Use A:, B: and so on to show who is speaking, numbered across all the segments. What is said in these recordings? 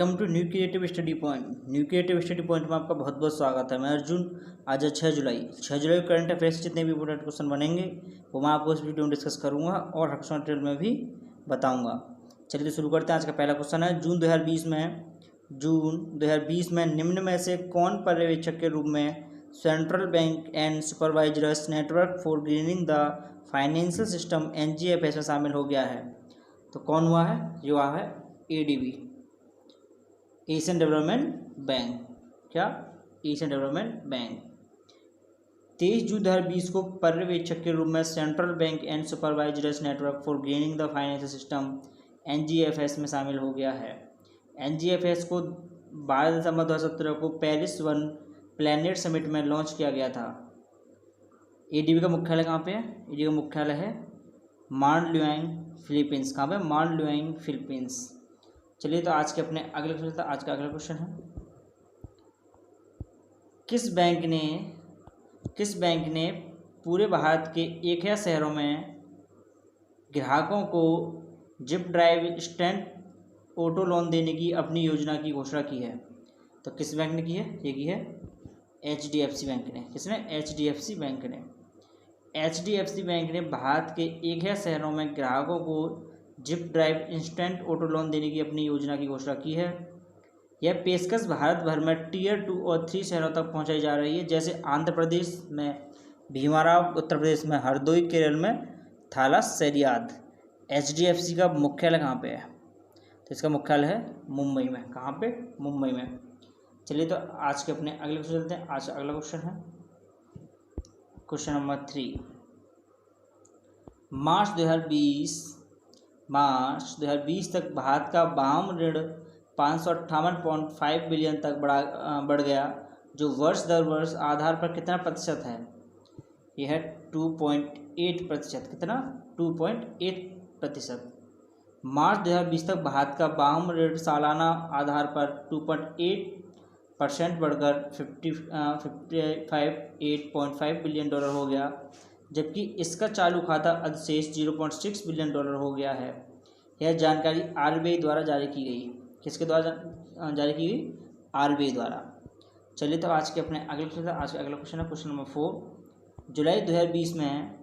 A: Welcome to new creative study point. New creative study point में आपका बहुत बहुत स्वागत है। मैं अर्जुन। आज है 6 जुलाई को करंट अफेयर्स जितने भी इंपोर्टेंट क्वेश्चन बनेंगे वो मैं आपको इस वीडियो में डिस्कस करूंगा और हक्सों ट्रेल में भी बताऊंगा। चलिए शुरू करते हैं। आज का पहला क्वेश्चन है जून 2020 में निम्न में से कौन पर्यवेक्षक के रूप में central bank and supervisors network for grinning the financial system NGFS में शामिल हो गया है? तो कौन हुआ है? ये हुआ है ADB, एशियन डेवलपमेंट बैंक। क्या? Asian development bank. 23 जून 2020 को पर्यवेक्षक के रूप में central bank and supervisors network for grinning the financial system NGFS में शामिल हो गया है। NGFS को 12 दिसंबर 2017 को पेरिस वन प्लैनेट समिट में लॉन्च किया गया था। ADB का मुख्यालय कहाँ पे है? ADB का मुख्यालय है मांडलुआंग, फिलीपींस। कहाँ पे? मांडलुआंग, फिलीपींस। चलिए तो आज के अपने अगले क्वेश्चन था। आज का अगला क्वेश्चन है किस बैंक ने पूरे भारत के 1000 शहरों में ग्राहकों को zip drive instant auto loan देने की अपनी योजना की घोषणा की है? तो किस बैंक ने की है? ये की है HDFC बैंक ने। किसने? HDFC बैंक ने। HDFC बैंक ने भारत के 1000 शहरों में ग्राहकों को zip drive instant auto loan देने की अपनी योजना की घोषणा की है। यह पेशकश भारत भर में Tier 2 और 3 शहरों तक पहुंचाई जा रही है, जैसे आंध्र प्रदेश में भीमाराव, उत्तर प्रदेश में हरदोई, केरल में थालासेरियाद। HDFC का मुख्यालय कहाँ पे है? तो इसका मुख्यालय है मुंबई में। कहाँ पे? मुंबई में। चलिए तो आज के अपने अगले क्वेश्चन चलते हैं। आज का अगला क्वेश्चन है क्वेश्चन नंबर 3। मार्च 2020 तक भारत का वाम ऋण 558.5 बिलियन तक बढ़ गया, जो वर्ष दर वर्ष आधार पर कितना प्रतिशत है? यह है 2.8%। कितना? 2.8%। मार्च 2020 तक भारत का वाम ऋण सालाना आधार पर 2.8% बढ़कर 58.5 बिलियन डॉलर हो गया, जबकि इसका चालू खाता अधिशेष 0.6 बिलियन डॉलर हो गया है। यह जानकारी RBI द्वारा जारी की गई। किसके द्वारा जारी की गई? RBI द्वारा। चलिए तो आज के अपने अगले क्वेश्चन। आज का अगला क्वेश्चन है क्वेश्चन नंबर 4। जुलाई 2020 में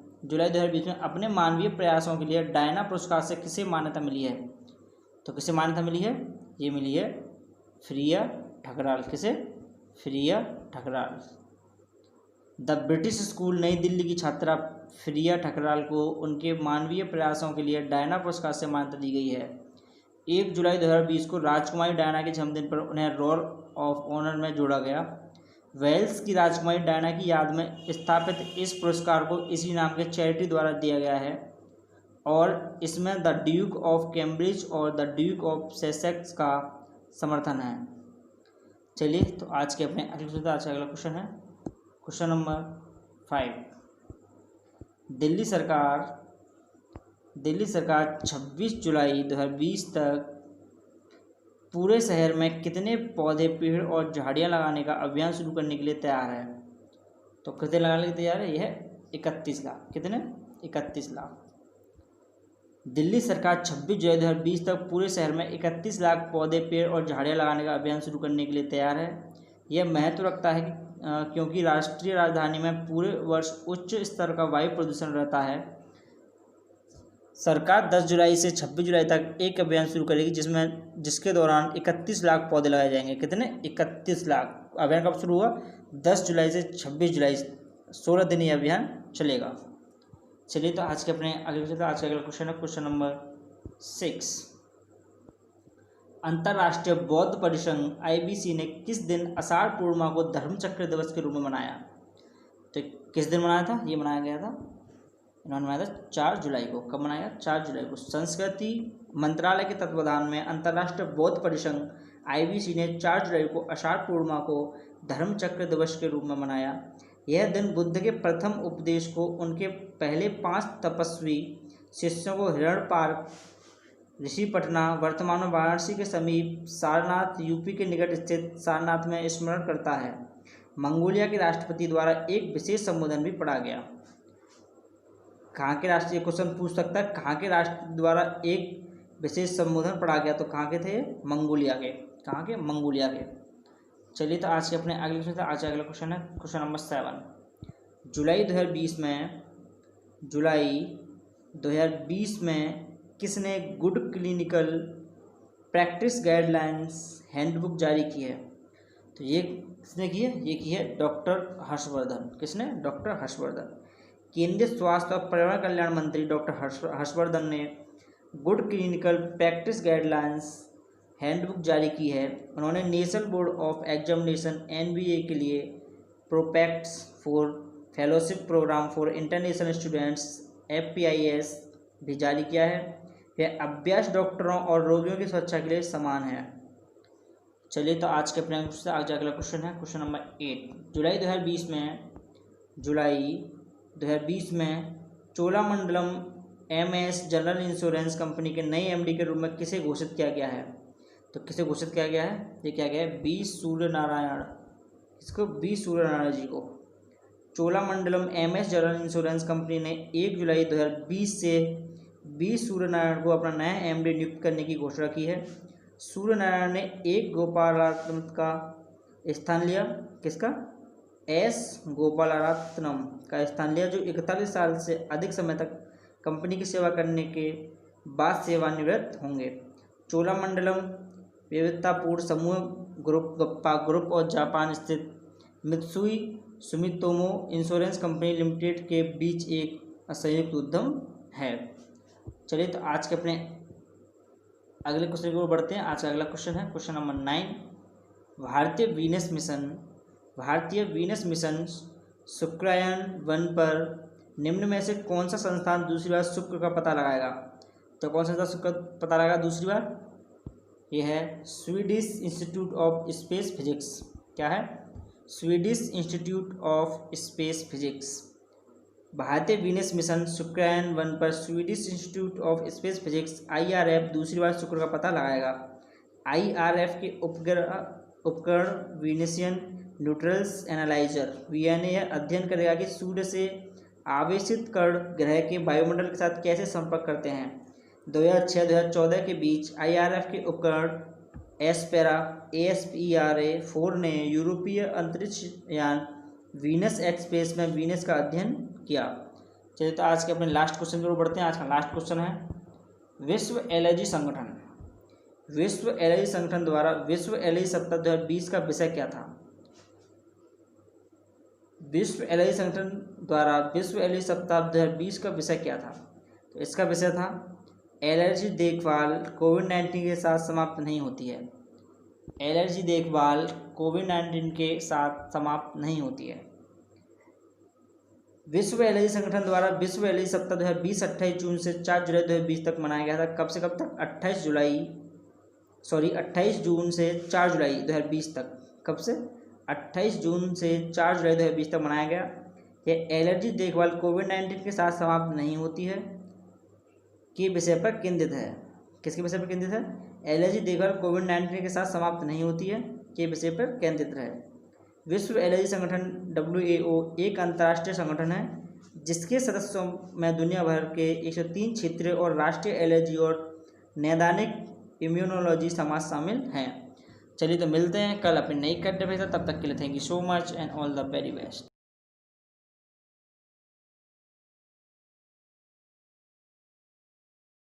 A: अपने मानवीय प्रयासों के लिए डायना पुरस्कार से किसे मान्यता मिली है? तो किसे मान्यता मिली है? ये मिली है फ्रिया ठकराल। किसे? Freya Thakral. The British school नई दिल्ली की छात्रा फ्रिया ठकराल को उनके मानवीय प्रयासों के लिए डायना पुरस्कार से मान्यता दी गई है। 1 जुलाई 2020 को राजकुमारी डायना के जन्मदिन पर उन्हें रोल ऑफ ऑनर में जोड़ा गया। वेल्स की राजकुमारी डायना की याद में स्थापित इस पुरस्कार को इसी नाम के चैरिटी द्वारा दिया गया है और इसमें द ड्यूक ऑफ कैम्ब्रिज और द ड्यूक ऑफ सेसेक्स का समर्थन है। चलिए तो आज के अपने अगले क्वेश्चन है क्वेश्चन नंबर 5। दिल्ली सरकार 26 जुलाई 2020 तक पूरे शहर में कितने पौधे, पेड़ और झाड़ियां लगाने का अभियान शुरू करने के लिए तैयार है? तो कितने लगाने के लिए तैयार है? यह है 31 लाख। कितने? 31 लाख। दिल्ली सरकार 26 जुलाई 2020 तक पूरे शहर में 31 लाख पौधे, पेड़ और झाड़ियां लगाने का अभियान शुरू करने के लिए तैयार है। यह महत्व रखता है क्योंकि राष्ट्रीय राजधानी में पूरे वर्ष उच्च स्तर का वायु प्रदूषण रहता है। सरकार 10 जुलाई से 26 जुलाई तक एक अभियान शुरू करेगी जिसके दौरान 31 लाख पौधे लगाए जाएंगे। कितने? 31 लाख। अभियान कब शुरू हुआ? 10 जुलाई से 26 जुलाई, 16 दिन ये अभियान चलेगा। चलिए तो आज के अपने अगले क्वेश्चन है क्वेश्चन नंबर 6। अंतर्राष्ट्रीय बौद्ध परिसंघ IBC ने किस दिन आषाढ़ पूर्णिमा को धर्मचक्र दिवस के रूप में मनाया? तो किस दिन मनाया था? ये मनाया गया था, इन्होंने मनाया था 4 जुलाई को। कब मनाया? 4 जुलाई को। संस्कृति मंत्रालय के तत्वाधान में अंतर्राष्ट्रीय बौद्ध परिसंघ IBC ने 4 जुलाई को आषाढ़ पूर्णिमा को धर्मचक्र दिवस के रूप में मनाया। यह दिन बुद्ध के प्रथम उपदेश को उनके पहले 5 तपस्वी शिष्यों को हिरणपार, ऋषिपटना, वर्तमान में वाराणसी के समीप, सारनाथ UP के निकट स्थित सारनाथ में स्मरण करता है। मंगोलिया के राष्ट्रपति द्वारा एक विशेष संबोधन भी पढ़ा गया। कहाँ के राष्ट्रीय क्वेश्चन पूछ सकता है, कहाँ के राष्ट्र द्वारा एक विशेष संबोधन पढ़ा गया? तो कहाँ के थे? मंगोलिया के। कहाँ के? मंगोलिया के। चलिए तो आज के अपने अगले क्वेश्चन, आज अगला क्वेश्चन है क्वेश्चन नंबर 7। जुलाई 2020 में किसने good clinical practice guidelines handbook जारी की है? तो ये किसने की है? ये की है डॉक्टर हर्षवर्धन। किसने? डॉक्टर हर्षवर्धन। केंद्रीय स्वास्थ्य और परिवार कल्याण मंत्री डॉक्टर हर्षवर्धन ने good clinical practice guidelines handbook जारी की है। उन्होंने National Board of Examination (NBA) के लिए prospectus for fellowship programme for international students (FPIS) भी जारी किया है। यह अभ्यास डॉक्टरों और रोगियों की सुरक्षा के लिए समान है। चलिए तो आज के अपने आज अगला क्वेश्चन है क्वेश्चन नंबर 8। जुलाई 2020 में Cholamandalam MS general insurance company के नए MD के रूप में किसे घोषित किया गया है? तो किसे घोषित किया गया है? ये क्या गया है? बी सूर्यनारायण। इसको बी सूर्यनारायण जी को। Cholamandalam MS general insurance company ने 1 जुलाई 2020 से बी सूर्यनारायण को अपना नया MD नियुक्त करने की घोषणा की है। सूर्यनारायण ने एक गोपालरत्नम का स्थान लिया। किसका? S गोपालरत्नम का स्थान लिया, जो 41 साल से अधिक समय तक कंपनी की सेवा करने के बाद सेवानिवृत्त होंगे। चोलामंडलम विविधतापूर्ण समूह ग्रुप और जापान स्थित Mitsui Sumitomo insurance company limited के बीच एक संयुक्त उद्यम है। चलिए तो आज के अपने अगले क्वेश्चन की ओर बढ़ते हैं। आज का अगला क्वेश्चन है क्वेश्चन नंबर 9। भारतीय वीनस मिशन शुक्रायन-1 पर निम्न में से कौन सा संस्थान दूसरी बार शुक्र का पता लगाएगा? तो कौन सा संस्थान शुक्र का पता लगाएगा दूसरी बार? यह है Swedish institute of space physics. क्या है? Swedish institute of space physics. भारतीय वीनस मिशन शुक्रायन-1 पर Swedish institute of space physics IRF दूसरी बार शुक्र का पता लगाएगा। IRF के उपकरण वीनसियन न्यूट्रल्स एनालाइजर VNA यह अध्ययन करेगा कि सूर्य से आवेशित कण ग्रह के वायुमंडल के साथ कैसे संपर्क करते हैं। 2006-2014 के बीच IRF के उपकरण ASPERA-4 ने यूरोपीय अंतरिक्ष यान वीनस एक्सप्रेस में वीनस का अध्ययन किया। चलिए तो आज के अपने लास्ट क्वेश्चन की ओर बढ़ते हैं। आज का लास्ट क्वेश्चन है विश्व एलर्जी संगठन द्वारा विश्व एलर्जी सप्ताह 2020 का विषय क्या था? विश्व एलर्जी संगठन द्वारा विश्व एलर्जी सप्ताह 2020 का विषय क्या था? तो इसका विषय था एलर्जी देखभाल कोविड-19 के साथ समाप्त नहीं होती है। एलर्जी देखभाल कोविड-19 के साथ समाप्त नहीं होती है। विश्व एलर्जी संगठन द्वारा विश्व एलर्जी सप्ताह 2020 28 जून से 4 जुलाई 2020 तक मनाया गया था। कब से कब तक? 28 जून से 4 जुलाई 2020 तक। कब से? 28 जून से 4 जुलाई 2020 तक मनाया गया। यह एलर्जी देखभाल कोविड-19 के साथ समाप्त नहीं होती है के विषय पर केंद्रित है। किसके विषय पर केंद्रित है? एलर्जी देखभाल कोविड-19 के साथ समाप्त नहीं होती है के विषय पर केंद्रित है। विश्व एलर्जी संगठन WHO एक अंतर्राष्ट्रीय संगठन है जिसके सदस्यों में दुनिया भर के 103 क्षेत्रीय और राष्ट्रीय एलर्जी और नैदानिक इम्यूनोलॉजी समाज शामिल हैं। चलिए तो मिलते हैं कल अपनी नई कंटेंट के साथ। तब तक के लिए thank you so much and all the very best.